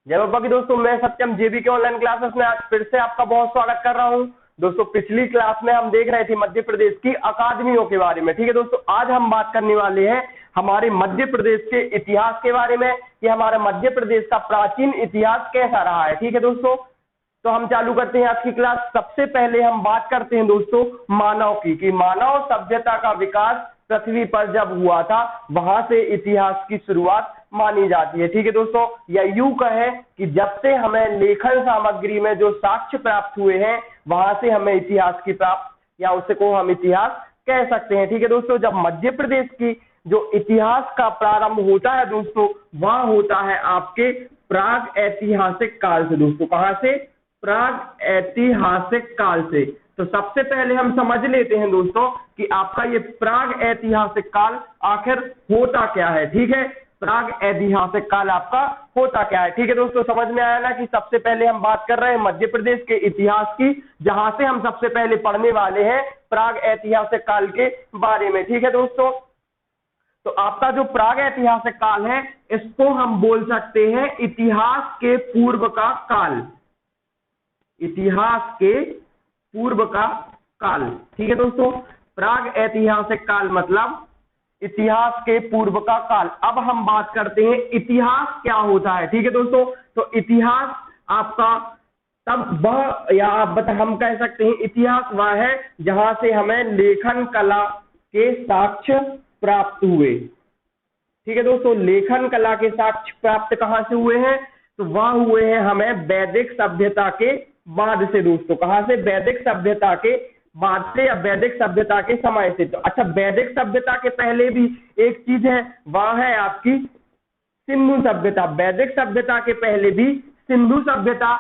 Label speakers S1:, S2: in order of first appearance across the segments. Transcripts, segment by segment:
S1: जय बाबा की दोस्तों, मैं सत्यम जेबी के ऑनलाइन क्लासेस में आज फिर से आपका बहुत स्वागत कर रहा हूं। दोस्तों पिछली क्लास में हम देख रहे थे मध्य प्रदेश की अकादमियों के बारे में। ठीक है दोस्तों, आज हम बात करने वाले हैं हमारे मध्य प्रदेश के इतिहास के बारे में कि हमारा मध्य प्रदेश का प्राचीन इतिहास कैसा रहा है। ठीक है दोस्तों, तो हम चालू करते हैं आज की क्लास। सबसे पहले हम बात करते हैं दोस्तों मानव की, कि मानव सभ्यता का विकास पृथ्वी पर जब हुआ था वहां से इतिहास की शुरुआत मानी जाती है। ठीक है दोस्तों, या यूं कहें कि जब से हमें लेखन सामग्री में जो साक्ष्य प्राप्त हुए हैं वहां से हमें इतिहास की प्राप्त या उसको हम इतिहास कह सकते हैं। ठीक है दोस्तों, जब मध्य प्रदेश की जो इतिहास का प्रारंभ होता है दोस्तों, वह होता है आपके प्राग ऐतिहासिक काल से। दोस्तों कहां से? प्राग ऐतिहासिक काल से। तो सबसे पहले हम समझ लेते हैं दोस्तों कि आपका ये प्राग ऐतिहासिक काल आखिर होता क्या है। ठीक है, प्राग ऐतिहासिक काल आपका होता क्या है। ठीक है दोस्तों, समझ में आया ना कि सबसे पहले हम बात कर रहे हैं मध्य प्रदेश के इतिहास की, जहां से हम सबसे पहले पढ़ने वाले हैं प्राग ऐतिहासिक काल के बारे में। ठीक है दोस्तों, तो आपका जो प्राग ऐतिहासिक काल है इसको हम बोल सकते हैं इतिहास के पूर्व का काल। इतिहास के पूर्व का काल। ठीक है दोस्तों, प्राग ऐतिहासिक काल मतलब इतिहास के पूर्व का काल। अब हम बात करते हैं इतिहास क्या होता है। ठीक है दोस्तों, तो इतिहास आपका तब वह या हम कह सकते हैं इतिहास वह है जहां से हमें लेखन कला के साक्ष्य प्राप्त हुए। ठीक है दोस्तों, लेखन कला के साक्ष्य प्राप्त कहां से हुए हैं? तो वह हुए हैं हमें वैदिक सभ्यता के बाद से। दोस्तों कहां से? वैदिक सभ्यता के बाद से या वैदिक सभ्यता के समय से। तो अच्छा, वैदिक सभ्यता के पहले भी एक चीज है, वह है आपकी सिंधु सभ्यता। वैदिक सभ्यता के पहले भी सिंधु सभ्यता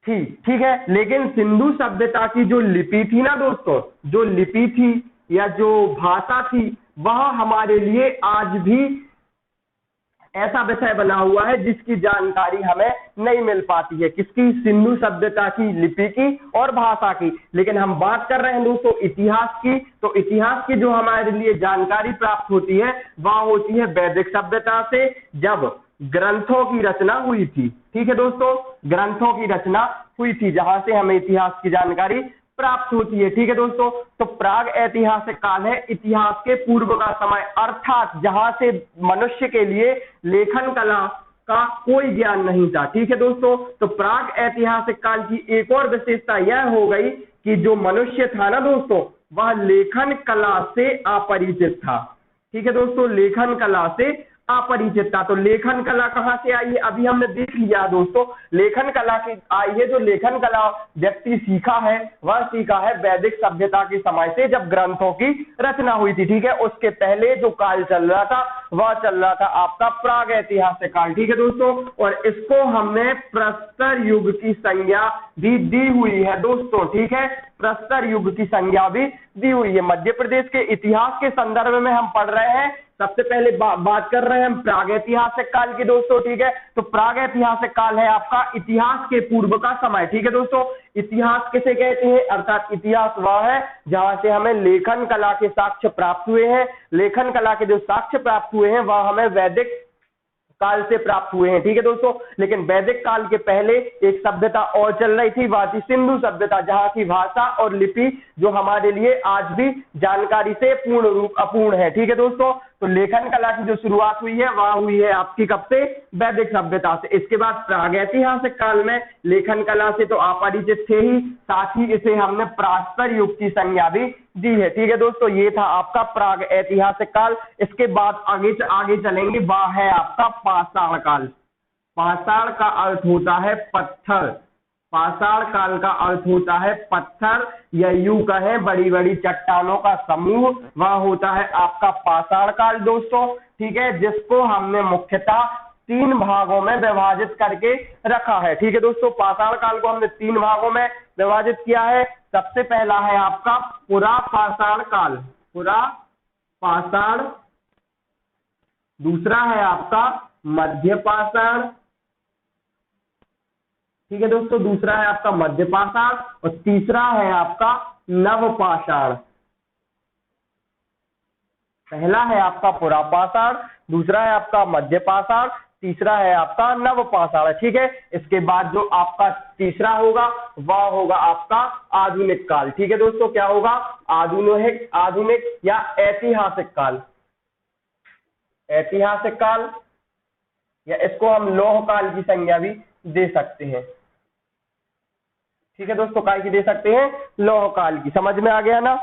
S1: थी। ठीक है, लेकिन सिंधु सभ्यता की जो लिपि थी ना दोस्तों, जो लिपि थी या जो भाषा थी वह हमारे लिए आज भी ऐसा विषय बना हुआ है जिसकी जानकारी हमें नहीं मिल पाती है। किसकी? सिंधु सभ्यता की लिपि की और भाषा की। लेकिन हम बात कर रहे हैं दोस्तों इतिहास की, तो इतिहास की जो हमारे लिए जानकारी प्राप्त होती है वह होती है वैदिक सभ्यता से, जब ग्रंथों की रचना हुई थी। ठीक है दोस्तों, ग्रंथों की रचना हुई थी जहां से हमें इतिहास की जानकारी प्राप्त होती है। ठीक है दोस्तों, तो प्राग ऐतिहासिक काल है इतिहास के पूर्व का समय, अर्थात जहां से मनुष्य के लिए लेखन कला का कोई ज्ञान नहीं था। ठीक है दोस्तों, तो प्राग ऐतिहासिक काल की एक और विशेषता यह हो गई कि जो मनुष्य था ना दोस्तों, वह लेखन कला से अपरिचित था। ठीक है दोस्तों, लेखन कला से अपरिचित था। तो लेखन कला कहां से आई है? अभी हमने देख लिया दोस्तों, लेखन कला की आई है। जो लेखन कला व्यक्ति सीखा है वह सीखा है वैदिक सभ्यता के समय से, जब ग्रंथों की रचना हुई थी। ठीक है, उसके पहले जो काल चल रहा था वह चल रहा था आपका प्राग ऐतिहासिक काल। ठीक है दोस्तों, और इसको हमने प्रस्तर युग की संज्ञा भी दी हुई है दोस्तों। ठीक है, प्रस्तर युग की संज्ञा भी दी हुई है। मध्य प्रदेश के इतिहास के संदर्भ में हम पढ़ रहे हैं। सबसे पहले बात कर रहे हैं हम प्रागैतिहासिक काल की दोस्तों। ठीक है, तो प्रागैतिहासिक काल है आपका इतिहास के पूर्व का समय। ठीक है दोस्तों, इतिहास किसे कहते हैं? अर्थात इतिहास वह है जहां से हमें लेखन कला के साक्ष्य प्राप्त हुए हैं। लेखन कला के जो साक्ष्य प्राप्त हुए हैं वह हमें वैदिक काल से प्राप्त हुए हैं। ठीक है दोस्तों, लेकिन वैदिक काल के पहले एक सभ्यता और चल रही थी, वह थी सिंधु सभ्यता, जहां की भाषा और लिपि जो हमारे लिए आज भी जानकारी से पूर्ण रूप अपूर्ण है। ठीक है दोस्तों, तो लेखन कला की जो शुरुआत हुई है वह हुई है आपकी कब से? वैदिक सभ्यता से। इसके बाद प्रागैतिहासिक काल में लेखन कला से तो अपरिचित थे ही, साथ ही इसे हमने प्रस्तर युग की संज्ञा भी दी है। ठीक है दोस्तों, ये था आपका प्राग ऐतिहासिक काल। इसके बाद आगे चलेंगे, वह है आपका पाषाण काल। पाषाण का अर्थ होता है पत्थर। पाषाण काल का अर्थ होता है पत्थर, या यूं कहें बड़ी बड़ी चट्टानों का समूह, वह होता है आपका पाषाण काल दोस्तों। ठीक है, जिसको हमने मुख्यतः 3 भागों में विभाजित करके रखा है। ठीक है दोस्तों, पाषाण काल को हमने 3 भागों में विभाजित किया है। सबसे पहला है आपका पुरा पाषाण काल, पुरा पाषाण। दूसरा है आपका मध्य पाषाण। ठीक है दोस्तों, दूसरा है आपका मध्य पाषाण और तीसरा है आपका नव पाषाण। पहला है आपका पुरा पाषाण, दूसरा है आपका मध्य पाषाण, तीसरा है आपका नवपाषाण। ठीक है, इसके बाद जो आपका तीसरा होगा वह होगा आपका आधुनिक काल। ठीक है दोस्तों, क्या होगा? आधुनिक या ऐतिहासिक काल। ऐतिहासिक काल या इसको हम लौह काल की संज्ञा भी दे सकते हैं। ठीक है दोस्तों, काय की दे सकते हैं? लौह काल की। समझ में आ गया ना?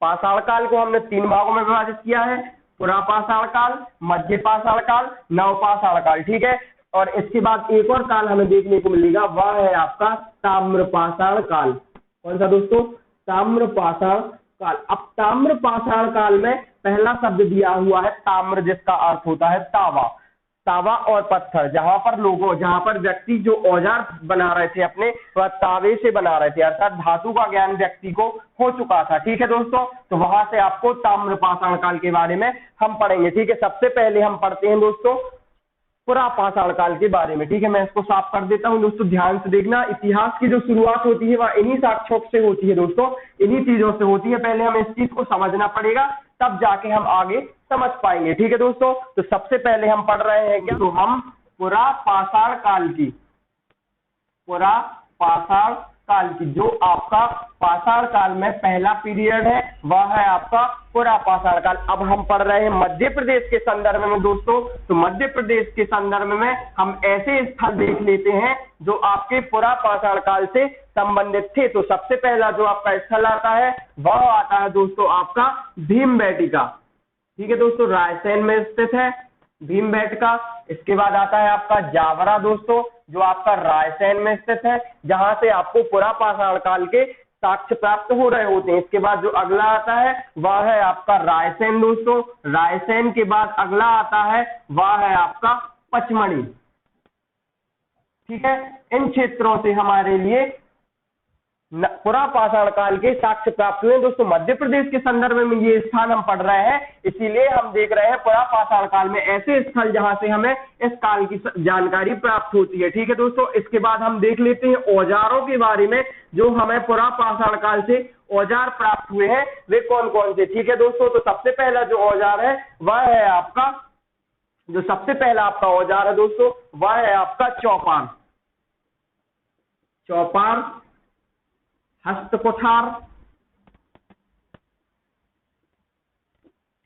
S1: पाषाण काल को हमने 3 भागों में विभाजित किया है, पुरापाषाण काल, मध्य पाषाण काल, नवपाषाण काल। ठीक है, और इसके बाद एक और काल हमें देखने को मिलेगा, वह है आपका ताम्रपाषाण काल। कौन सा दोस्तों? ताम्रपाषाण काल। अब ताम्रपाषाण काल में पहला शब्द दिया हुआ है ताम्र, जिसका अर्थ होता है तावा। तावा और पत्थर, जहां पर व्यक्ति जो औजार बना रहे थे अपने, वह तावे से बना रहे थे, अर्थात धातु का ज्ञान व्यक्ति को हो चुका था। ठीक है दोस्तों, तो वहां से आपको ताम्रपाषाण काल के बारे में हम पढ़ेंगे। ठीक है, सबसे पहले हम पढ़ते हैं दोस्तों पुरापाषाण काल के बारे में। ठीक है, मैं इसको साफ कर देता हूं दोस्तों, ध्यान से देखना। इतिहास की जो शुरुआत होती है वह इन्हीं साक्ष्यों से होती है दोस्तों, इन्हीं चीजों से होती है। पहले हमें इस चीज को समझना पड़ेगा, तब जाके हम आगे समझ पाएंगे। ठीक है दोस्तों, तो सबसे पहले हम पढ़ रहे हैं क्या? तो हम पुरापाषाण काल की जो आपका पाषाण काल में पहला पीरियड है वह है आपका पुरापाषाण काल। अब हम पढ़ रहे हैं मध्य प्रदेश के संदर्भ में दोस्तों। तो मध्य प्रदेश के संदर्भ में हम ऐसे स्थल देख लेते हैं जो आपके पुरापाषाण काल से संबंधित थे। तो सबसे पहला जो आपका स्थल आता है वह आता है दोस्तों आपका भीमबेटका। ठीक है दोस्तों, रायसेन में स्थित है भीमबेटका। इसके बाद आता है आपका जावरा दोस्तों, जो आपका रायसेन में स्थित है, जहां से आपको पुरापाषाण काल के साक्ष्य प्राप्त हो रहे होते हैं। इसके बाद जो अगला आता है वह है आपका रायसेन दोस्तों। रायसेन के बाद अगला आता है वह है आपका पचमढ़ी। ठीक है, इन क्षेत्रों से हमारे लिए पुरापाषाण काल के साक्ष्य प्राप्त हुए दोस्तों। मध्य प्रदेश के संदर्भ में ये स्थान हम पढ़ रहे हैं, इसीलिए हम देख रहे हैं पुरापाषाण काल में ऐसे स्थल जहां से हमें इस काल की जानकारी प्राप्त होती है। ठीक है दोस्तों, इसके बाद हम देख लेते हैं औजारों के बारे में, जो हमें पुरापाषाण काल से औजार प्राप्त हुए हैं वे कौन कौन से। ठीक है दोस्तों, तो सबसे पहला जो औजार है वह है आपका, जो सबसे पहला आपका औजार है दोस्तों वह है आपका चौपार। चौपार, हस्तकुठार।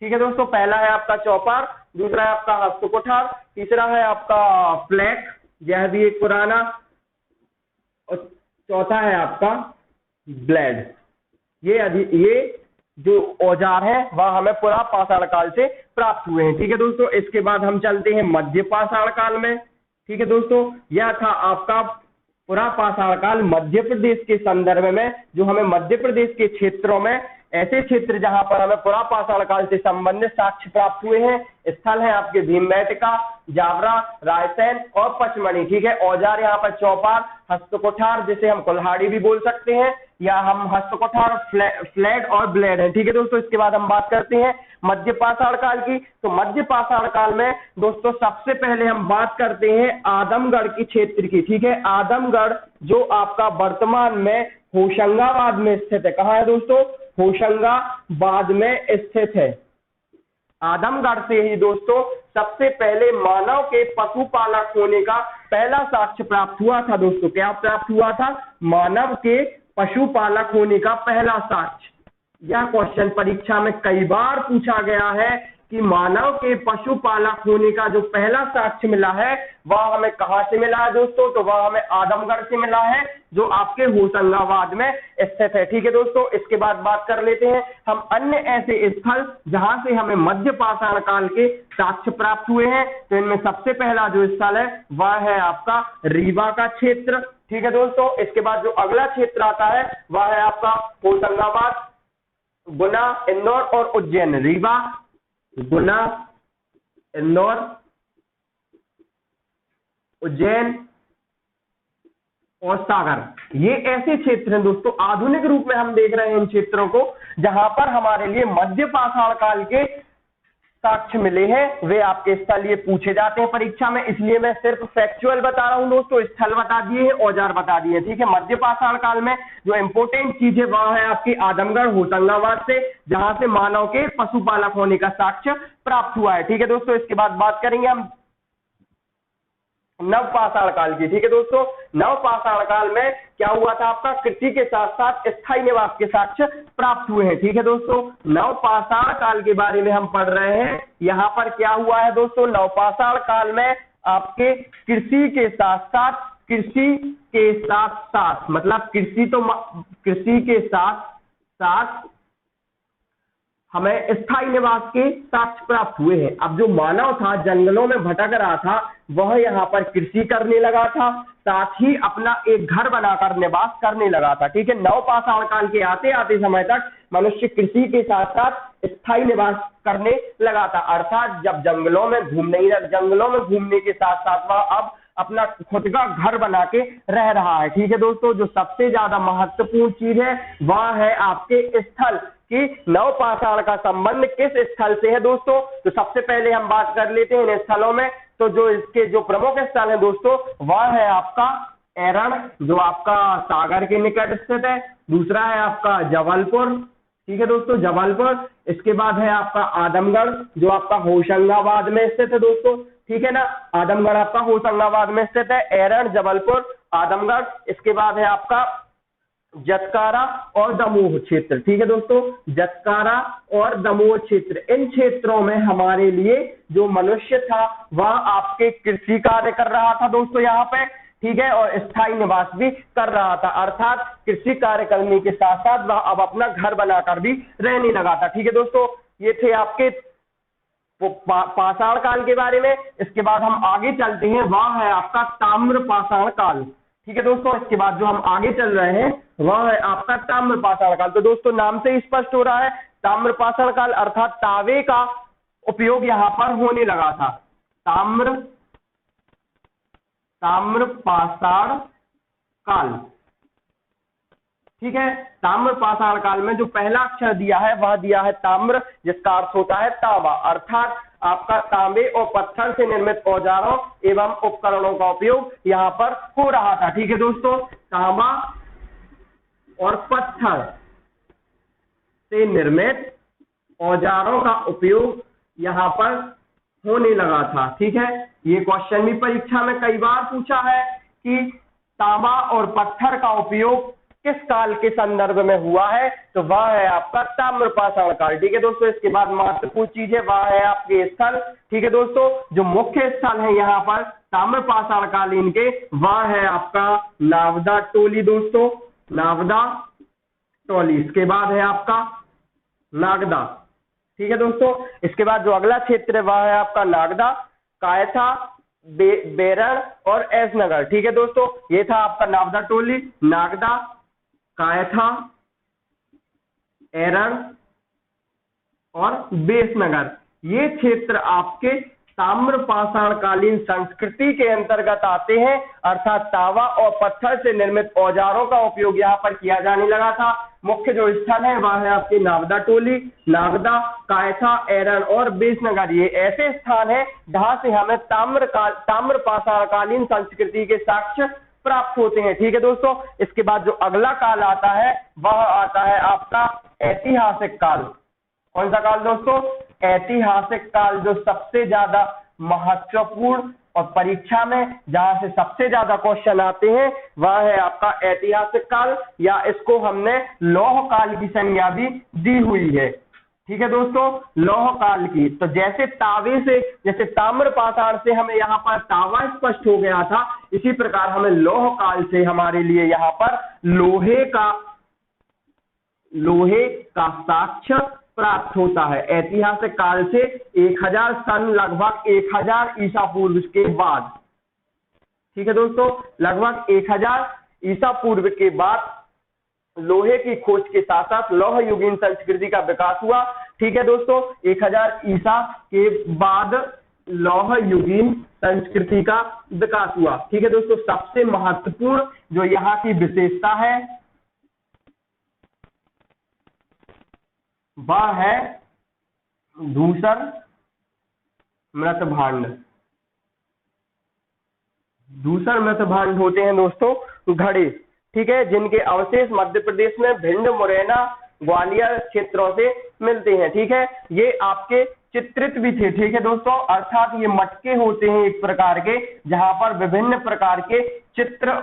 S1: ठीक है दोस्तों, पहला है आपका चौपार, दूसरा है आपका हस्तकुठार, तीसरा है आपका फ्लैट, यह भी एक पुराना, और चौथा है आपका ब्लेड। ये जो औजार है वह हमें पुरापाषाण काल से प्राप्त हुए हैं। ठीक है दोस्तों, इसके बाद हम चलते हैं मध्य पाषाण काल में। ठीक है दोस्तों, यह था आपका पुरापाषाण काल मध्य प्रदेश के संदर्भ में, जो हमें मध्य प्रदेश के क्षेत्रों में, ऐसे क्षेत्र जहां पर हमें पुरापाषाण काल से संबंधित साक्ष्य प्राप्त हुए हैं, स्थल है आपके भीमबेटका, जावरा, रायसेन और पचमढ़ी। ठीक है, औजार यहाँ पर चौपार, हस्तकुठार, जिसे हम कुल्हाड़ी भी बोल सकते हैं, या हम हस्तकुठार, फ्लैट और ब्लेड है। ठीक है दोस्तों, इसके बाद हम बात करते हैं मध्य पाषाण काल की। तो मध्य पाषाण काल में दोस्तों सबसे पहले हम बात करते हैं आदमगढ़ की क्षेत्र की। ठीक है, आदमगढ़ जो आपका वर्तमान में होशंगाबाद में स्थित है। कहाँ है दोस्तों? होशंगाबाद में स्थित है। आदमगढ़ से ही दोस्तों सबसे पहले मानव के पशुपालक होने का पहला साक्ष्य प्राप्त हुआ था दोस्तों। क्या प्राप्त हुआ था? मानव के पशुपालक होने का पहला साक्ष्य। यह क्वेश्चन परीक्षा में कई बार पूछा गया है कि मानव के पशुपालक होने का जो पहला साक्ष्य मिला है वह हमें कहां से मिला है दोस्तों? तो वह हमें आदमगढ़ से मिला है, जो आपके होशंगाबाद में स्थित है। ठीक है दोस्तों, इसके बाद बात कर लेते हैं हम अन्य ऐसे स्थल जहां से हमें मध्य पाषाण काल के साक्ष्य प्राप्त हुए हैं। तो इनमें सबसे पहला जो स्थल है वह है आपका रीवा का क्षेत्र। ठीक है दोस्तों, इसके बाद जो अगला क्षेत्र आता है वह है आपका होशंगाबाद, गुना, इंदौर और उज्जैन। रीवा, गुना, इंदौर, उज्जैन और सागर, ये ऐसे क्षेत्र हैं दोस्तों, आधुनिक रूप में हम देख रहे हैं इन क्षेत्रों को, जहां पर हमारे लिए मध्य पाषाण काल के साक्ष्य मिले हैं वे आपके स्थल ये पूछे जाते हैं परीक्षा में, इसलिए मैं सिर्फ फैक्चुअल बता रहा हूं दोस्तों। स्थल बता दिए हैं, औजार बता दिए, ठीक है। मध्य पाषाण काल में जो इंपोर्टेंट चीज है वह है आपकी आदमगढ़ होशंगाबाद से, जहां से मानव के पशुपालक होने का साक्ष्य प्राप्त हुआ है, ठीक है दोस्तों। इसके बाद बात करेंगे हम नवपाषाण काल की, ठीक है दोस्तों। नवपाषाण काल में क्या हुआ था आपका, कृषि के साथ साथ स्थायी निवास के साक्ष्य प्राप्त हुए हैं, ठीक है दोस्तों। नवपाषाण काल के बारे में हम पढ़ रहे हैं। यहाँ पर क्या हुआ है दोस्तों, नवपाषाण काल में आपके कृषि के साथ साथ मतलब कृषि के साथ साथ हमें स्थायी निवास के साक्ष्य प्राप्त हुए हैं। अब जो मानव था जंगलों में भटक रहा था, वह यहाँ पर कृषि करने लगा था, साथ ही अपना एक घर बनाकर निवास करने लगा था, ठीक है। नवपाषाण काल के आते आते समय तक मनुष्य कृषि के साथ साथ स्थायी निवास करने लगा था, अर्थात जब जंगलों में घूमने के साथ साथ वह अब अपना खुद का घर बना के रह रहा है, ठीक है दोस्तों। जो सबसे ज्यादा महत्वपूर्ण चीज है वह है आपके स्थल कि नवपाषाण का संबंध किस स्थल से है दोस्तों। तो सबसे पहले हम बात कर लेते हैं इन स्थलों में। तो जो इसके जो प्रमुख स्थल है दोस्तों वह है आपका एरण, जो आपका सागर के निकट स्थित है। दूसरा है आपका जबलपुर, ठीक है दोस्तों, जबलपुर। इसके बाद है आपका आदमगढ़, जो आपका होशंगाबाद में स्थित है दोस्तों, ठीक है ना। आदमगढ़ आपका होशंगाबाद में स्थित है, एरण, जबलपुर, आदमगढ़। इसके बाद है आपका जतकारा और दमोह क्षेत्र, ठीक है दोस्तों, जतकारा और दमोह क्षेत्र। इन क्षेत्रों में हमारे लिए जो मनुष्य था वह आपके कृषि कार्य कर रहा था दोस्तों यहाँ पे, ठीक है, और स्थायी निवास भी कर रहा था, अर्थात कृषि कार्य करने के साथ साथ वह अब अपना घर बनाकर भी रहने लगा था, ठीक है दोस्तों। ये थे आपके पाषाण काल के बारे में। इसके बाद हम आगे चलते हैं, वह है आपका ताम्रपाषाण काल, ठीक है दोस्तों। इसके बाद जो हम आगे चल रहे हैं वह है आपका ताम्रपाषाण काल। तो दोस्तों नाम से ही स्पष्ट हो रहा है, ताम्रपाषाण काल अर्थात तांबे का उपयोग यहां पर होने लगा था। ताम्रपाषाण काल, ठीक है। ताम्रपाषाण काल में जो पहला अक्षर दिया है वह दिया है ताम्र, जिसका अर्थ होता है तांबा, अर्थात आपका तांबे और पत्थर से निर्मित औजारों एवं उपकरणों का उपयोग यहाँ पर हो रहा था, ठीक है दोस्तों। तांबा और पत्थर से निर्मित औजारों का उपयोग यहाँ पर होने लगा था, ठीक है। ये क्वेश्चन भी परीक्षा में कई बार पूछा है कि तांबा और पत्थर का उपयोग किस काल के संदर्भ में हुआ है, तो वह है आपका ताम्रपाषाण काल, ठीक है दोस्तों। इसके बाद महत्वपूर्ण चीज है वह है आपके स्थल, ठीक है दोस्तों। जो मुख्य स्थल है यहाँ पर ताम्रपाषाण कालीन के वह है आपका नावदा टोली दोस्तों, नावदा टोली। इसके बाद है आपका नागदा, ठीक है दोस्तों। इसके बाद जो अगला क्षेत्र है वह है आपका नागदा, कायथा, बेरड़ और एसनगर, ठीक है दोस्तों। ये था आपका नावदा टोली, नागदा, कायथा, एरण और बेसनगर। ये क्षेत्र आपके ताम्रपाषाणकालीन संस्कृति के अंतर्गत आते हैं, अर्थात तांबा और पत्थर से निर्मित औजारों का उपयोग यहाँ पर किया जाने लगा था। मुख्य जो स्थल है वह है आपकी नावदा टोली, नागदा, कायथा, एरण और बेसनगर। ये ऐसे स्थान है जहां से हमें ताम्रपाषाणकालीन संस्कृति के साक्ष्य प्राप्त होते हैं, ठीक है दोस्तों। इसके बाद जो अगला काल आता है वह आता है आपका ऐतिहासिक काल। कौन सा काल दोस्तों, ऐतिहासिक काल, जो सबसे ज्यादा महत्वपूर्ण और परीक्षा में जहां से सबसे ज्यादा क्वेश्चन आते हैं वह है आपका ऐतिहासिक काल, या इसको हमने लौह काल की संज्ञा भी दी हुई है, ठीक है दोस्तों, लौह काल की। तो जैसे तांबे से, जैसे ताम्रपाषाण से हमें यहाँ पर तांबा स्पष्ट हो गया था, इसी प्रकार हमें लौह काल से हमारे लिए यहाँ पर लोहे का साक्ष्य प्राप्त होता है। ऐतिहासिक काल से 1000 सन, लगभग 1000 ईसा पूर्व के बाद, ठीक है दोस्तों, लगभग 1000 ईसा पूर्व के बाद लोहे की खोज के साथ साथ लौह युगीन संस्कृति का विकास हुआ, ठीक है दोस्तों। 1000 ईसा के बाद लौह युगीन संस्कृति का विकास हुआ, ठीक है दोस्तों। सबसे महत्वपूर्ण जो यहाँ की विशेषता है वह है धूसर मृत भांड। दूसर मृत भांड होते हैं दोस्तों घड़े, ठीक है, जिनके अवशेष मध्य प्रदेश में भिंड, मुरैना, ग्वालियर क्षेत्रों से मिलते हैं। ठीक है, ये आपके चित्रित भी थे। ठीक है दोस्तों, अर्थात ये मटके होते हैं एक प्रकार के, जहां पर विभिन्न प्रकार के चित्र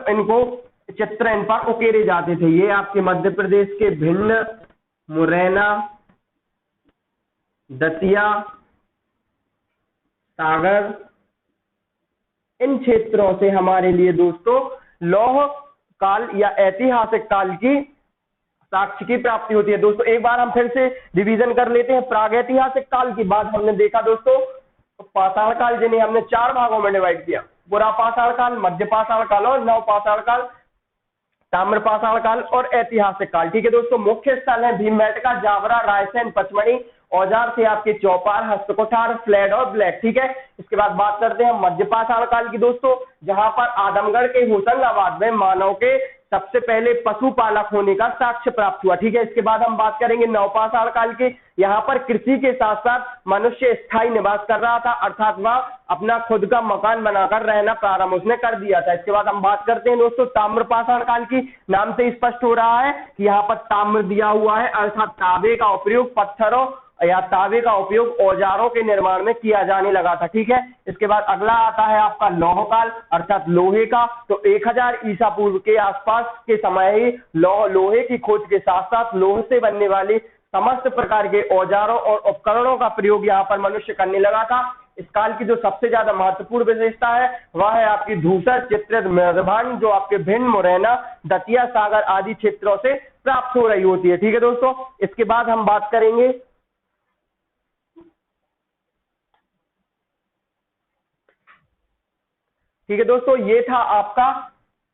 S1: इन पर उकेरे जाते थे। ये आपके मध्य प्रदेश के भिंड, मुरैना, दतिया, सागर, इन क्षेत्रों से हमारे लिए दोस्तों लौह काल या ऐतिहासिक काल की साक्ष्य की प्राप्ति होती है। दोस्तों एक बार हम फिर से रिवीजन कर लेते हैं। प्रागैतिहासिक काल की बात हमने देखा दोस्तों, पाषाण काल, जिन्हें हमने 4 भागों में डिवाइड किया, पुरा पाषाण काल, मध्य पाषाण काल और नव पाषाण काल, ताम्र पाषाण काल और ऐतिहासिक काल। ठीक है दोस्तों, मुख्य स्थल है भीमबेटका, जावरा, रायसेन, पचमढ़ी। औजार से आपके चौपाल, हस्तकुठार, फ्लैट और ब्लैक। ठीक है, इसके बाद बात करते हैं मध्य पाषाण काल की दोस्तों, जहां पर आदमगढ़ के होशंगाबाद में मानव के सबसे पहले पशुपालक होने का साक्ष्य प्राप्त हुआ। ठीक है, इसके बाद हम बात करेंगे नवपाषाण काल की। यहाँ पर कृषि के साथ साथ मनुष्य स्थायी निवास कर रहा था, अर्थात वह अपना खुद का मकान बनाकर रहना प्रारंभ उसने कर दिया था। इसके बाद हम बात करते हैं दोस्तों ताम्रपाषाण काल की। नाम से स्पष्ट हो रहा है कि यहाँ पर ताम्र दिया हुआ है, अर्थात तांबे का उपयोग पत्थरों या तांबे का उपयोग औजारों के निर्माण में किया जाने लगा था। ठीक है, इसके बाद अगला आता है आपका लौह काल, अर्थात लोहे का। तो 1000 ईसा पूर्व के आसपास के समय ही लोहे की खोज के साथ साथ लोहे से बनने वाली समस्त प्रकार के औजारों और उपकरणों का प्रयोग यहाँ पर मनुष्य करने लगा था। इस काल की जो सबसे ज्यादा महत्वपूर्ण विशेषता है वह है आपकी धूसर चित्रित मृदभांड, जो आपके भिंड, मुरैना, दतिया, सागर आदि क्षेत्रों से प्राप्त हो रही होती है। ठीक है दोस्तों, इसके बाद हम बात करेंगे ठीक है दोस्तों, ये था आपका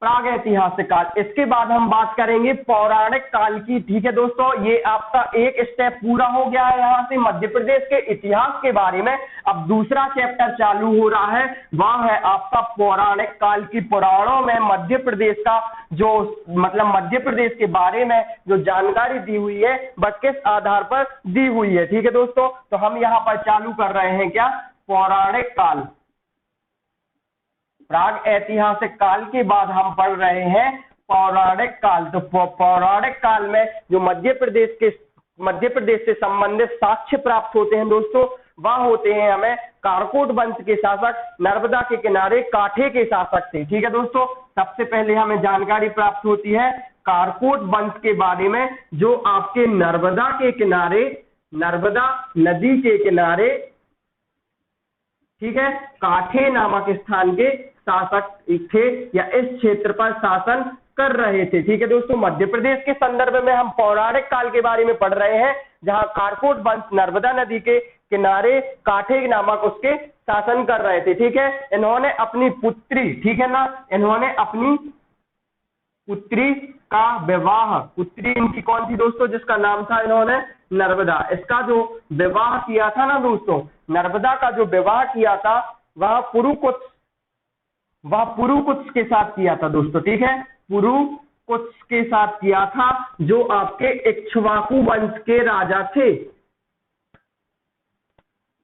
S1: प्रागैतिहासिक काल। इसके बाद हम बात करेंगे पौराणिक काल की। ठीक है दोस्तों, ये आपका एक स्टेप पूरा हो गया है यहाँ से मध्य प्रदेश के इतिहास के बारे में। अब दूसरा चैप्टर चालू हो रहा है, वह है आपका पौराणिक काल की। पुराणों में मध्य प्रदेश का जो मध्य प्रदेश के बारे में जो जानकारी दी हुई है वह किस आधार पर दी हुई है। ठीक है दोस्तों, तो हम यहाँ पर चालू कर रहे हैं क्या, पौराणिक काल। प्राग ऐतिहासिक काल के बाद हम पढ़ रहे हैं पौराणिक काल। तो पौराणिक काल में जो मध्य प्रदेश से संबंधित साक्ष्य प्राप्त होते हैं दोस्तों, वह होते हैं हमें कारकोट वंश के शासक, नर्मदा के किनारे काठे के शासक थे। ठीक है दोस्तों, सबसे पहले हमें जानकारी प्राप्त होती है कारकोट वंश के बारे में, जो आपके नर्मदा के किनारे, नर्मदा नदी के किनारे, ठीक है, काठे नामक स्थान के शासक थे या इस क्षेत्र पर शासन कर रहे थे। ठीक है दोस्तों, मध्य प्रदेश के संदर्भ में हम पौराणिक काल के बारे में पढ़ रहे हैं, जहां कारकोट वंश नर्मदा नदी के किनारे काठे नामक उसके शासन कर रहे थे। ठीक है, इन्होंने अपनी पुत्री, ठीक है ना, इन्होंने अपनी पुत्री का विवाह, पुत्री इनकी कौन थी दोस्तों, जिसका नाम था इन्होंने नर्मदा, इसका जो विवाह किया था ना दोस्तों, नर्मदा का जो विवाह किया था वह पुरुकुत्स के साथ किया था दोस्तों। ठीक है, पुरुकुत्स के साथ किया था, जो आपके इक्ष्वाकु वंश के राजा थे।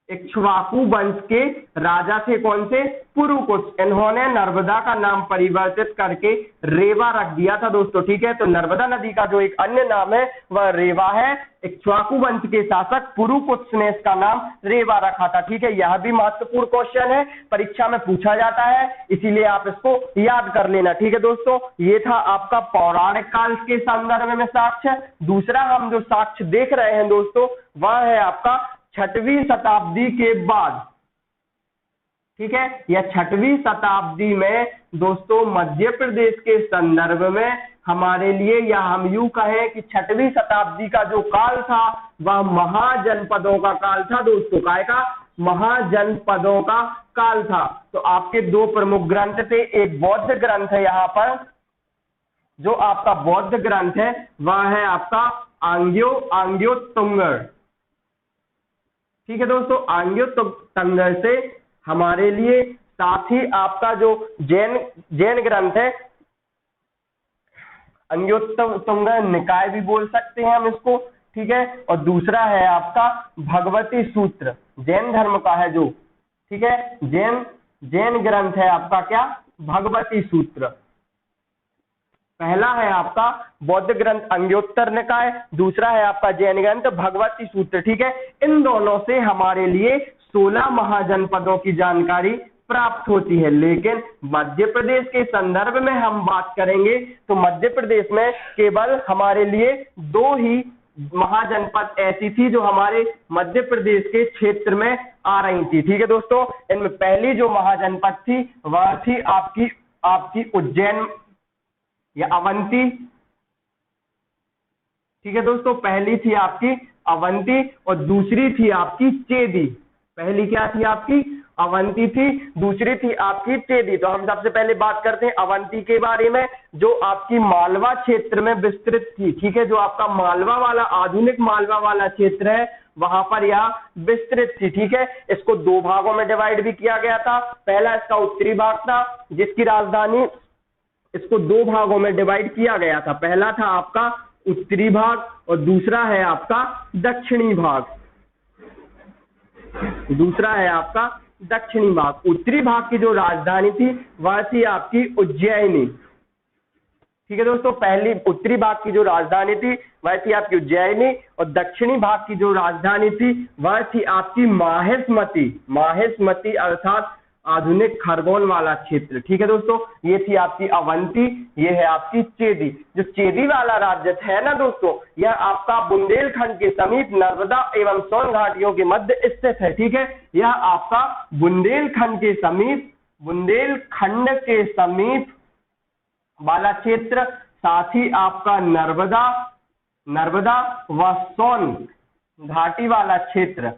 S1: इक्ष्वाकु वंश के राजा थे कौन से, पुरुकुत्स। इन्होंने नर्मदा का नाम परिवर्तित करके रेवा रख दिया था दोस्तों। ठीक है, तो नर्मदा नदी का जो एक अन्य नाम है वह रेवा है। इक्ष्वाकु वंश के शासक पुरुकुत्स ने इसका नाम रेवा रखा था। ठीक है, यह भी महत्वपूर्ण क्वेश्चन है, परीक्षा में पूछा जाता है, इसीलिए आप इसको याद कर लेना। ठीक है दोस्तों, ये था आपका पौराणिक काल के संदर्भ में साक्ष्य। दूसरा हम जो साक्ष्य देख रहे हैं दोस्तों, वह है आपका 6वीं शताब्दी के बाद। ठीक है, या 6वीं शताब्दी में दोस्तों मध्य प्रदेश के संदर्भ में हमारे लिए, या हम यूं कहें कि 6वीं शताब्दी का जो काल था वह महाजनपदों का काल था दोस्तों। काय का, महाजनपदों का काल था। तो आपके 2 प्रमुख ग्रंथ थे, एक बौद्ध ग्रंथ है यहाँ पर, जो आपका बौद्ध ग्रंथ है वह है आपका आंग्यो तुंगर। ठीक है दोस्तों, आंग्यो तुंगर से हमारे लिए, साथ ही आपका जो जैन ग्रंथ है अंग्योत्तुंग निकाय भी बोल सकते हैं हम इसको। ठीक है, और दूसरा है आपका भगवती सूत्र, जैन धर्म का है जो ठीक है। जैन ग्रंथ है आपका क्या, भगवती सूत्र। पहला है आपका बौद्ध ग्रंथ अंग्योत्तर निकाय, दूसरा है आपका जैन ग्रंथ भगवती सूत्र। ठीक है, इन दोनों से हमारे लिए 16 महाजनपदों की जानकारी प्राप्त होती है। लेकिन मध्य प्रदेश के संदर्भ में हम बात करेंगे तो मध्य प्रदेश में केवल हमारे लिए 2 ही महाजनपद ऐसी थी जो हमारे मध्य प्रदेश के क्षेत्र में आ रही थी। ठीक है दोस्तों, इनमें पहली जो महाजनपद थी वह थी आपकी उज्जैन या अवंती। ठीक है दोस्तों, पहली थी आपकी अवंती और दूसरी थी आपकी चेदी। पहली क्या थी आपकी, अवंती थी, दूसरी थी आपकी चेदी। तो हम सबसे पहले बात करते हैं अवंती के बारे में, जो आपकी मालवा क्षेत्र में विस्तृत थी। ठीक है, जो आपका मालवा वाला, आधुनिक मालवा वाला क्षेत्र है, वहां पर यह विस्तृत थी। ठीक है, इसको 2 भागों में डिवाइड भी किया गया था। पहला इसका उत्तरी भाग था जिसकी राजधानी, इसको 2 भागों में डिवाइड किया गया था। पहला था आपका उत्तरी भाग और दूसरा है आपका दक्षिणी भाग। दूसरा है आपका दक्षिणी भाग। उत्तरी भाग की जो राजधानी थी वह थी आपकी उज्जैनी। ठीक है दोस्तों, पहली उत्तरी भाग की जो राजधानी थी वह थी आपकी उज्जैनी और दक्षिणी भाग की जो राजधानी थी वह थी आपकी माहिष्मती। माहिष्मती अर्थात आधुनिक खरगोन वाला क्षेत्र। ठीक है दोस्तों, ये थी आपकी अवंती, ये है आपकी चेदी। जो चेदी वाला राज्य है ना दोस्तों, यह आपका बुंदेलखंड के समीप नर्मदा एवं सोन घाटियों के मध्य स्थित है। ठीक है, यह आपका बुंदेलखंड के समीप वाला क्षेत्र, साथ ही आपका नर्मदा व सोन घाटी वाला क्षेत्र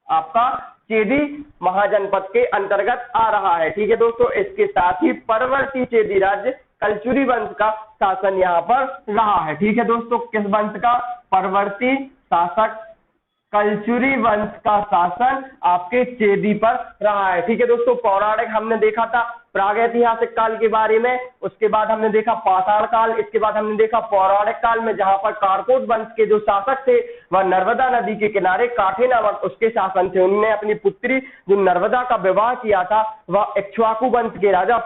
S1: आपका चेदी महाजनपद के अंतर्गत आ रहा है। ठीक है दोस्तों, इसके साथ ही परवर्ती चेदी राज्य कलचुरी वंश का शासन यहाँ पर रहा है। ठीक है दोस्तों, किस वंश का, परवर्ती शासक कलचुरी वंश का शासन आपके चेदी पर रहा है। ठीक है दोस्तों, पौराणिक हमने देखा था प्रागैतिहासिक काल के बारे में, उसके बाद हमने देखा पाषाण काल, इसके बाद हमने देखा पौराणिक काल में जहां पर कारकोट वंश के जो शासक थे वह नर्मदा नदी के किनारे काठे नामक उसके शासन थे। उन्होंने अपनी पुत्री जो नर्मदा का विवाह किया था वह इक्ष्वाकु वंश के राजा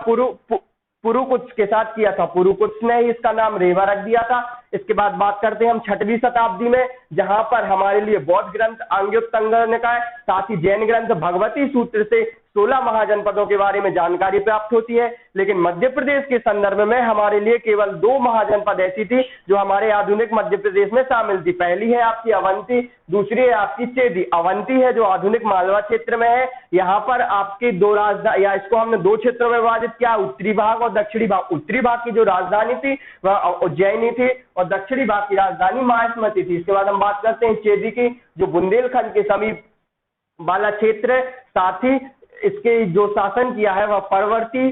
S1: पुरुकुत्स के साथ किया था। पुरुकुत्स ने ही इसका नाम रेवा रख दिया था। इसके बाद बात करते हैं हम 6वीं शताब्दी में, जहां पर हमारे लिए बौद्ध ग्रंथ अंग्योत्तर निकाय, साथ ही जैन ग्रंथ भगवती सूत्र से 16 महाजनपदों के बारे में जानकारी प्राप्त होती है। लेकिन मध्य प्रदेश के संदर्भ में हमारे लिए केवल 2 महाजनपद ऐसी थी जो हमारे आधुनिक मध्य प्रदेश में शामिल थी। पहली है आपकी अवंती, दूसरी है आपकी चेदी। अवंती है जो आधुनिक मालवा क्षेत्र में है, यहाँ पर आपकी 2 राजधानी, या इसको हमने 2 क्षेत्रों में विभाजित किया, उत्तरी भाग और दक्षिणी भाग। उत्तरी भाग की जो राजधानी थी वह उज्जैनी थी और दक्षिणी भाग की राजधानी माहिष्मती थी। इसके बाद हम बात करते हैं चेदी की, जो बुंदेलखंड के समीप वाला क्षेत्र है, साथ ही इसके जो शासन किया है वह परवर्ती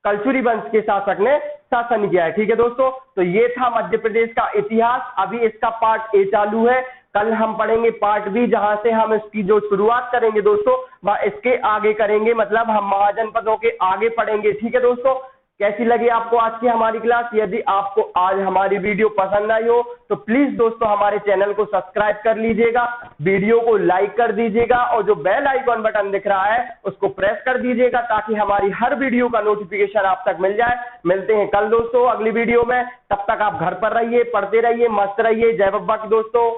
S1: कलचुरी वंश के शासक ने शासन किया है। ठीक है दोस्तों, तो ये था मध्य प्रदेश का इतिहास। अभी इसका पार्ट ए चालू है, कल हम पढ़ेंगे पार्ट बी, जहां से हम इसकी जो शुरुआत करेंगे दोस्तों वह इसके आगे करेंगे, मतलब हम महाजनपदों के आगे पढ़ेंगे। ठीक है दोस्तों, कैसी लगी आपको आज की हमारी क्लास? यदि आपको आज हमारी वीडियो पसंद आई हो तो प्लीज दोस्तों हमारे चैनल को सब्सक्राइब कर लीजिएगा, वीडियो को लाइक कर दीजिएगा और जो बेल आइकॉन बटन दिख रहा है उसको प्रेस कर दीजिएगा ताकि हमारी हर वीडियो का नोटिफिकेशन आप तक मिल जाए। मिलते हैं कल दोस्तों अगली वीडियो में, तब तक आप घर पर रहिए, पढ़ते रहिए, मस्त रहिए। जय बब्बा की दोस्तों।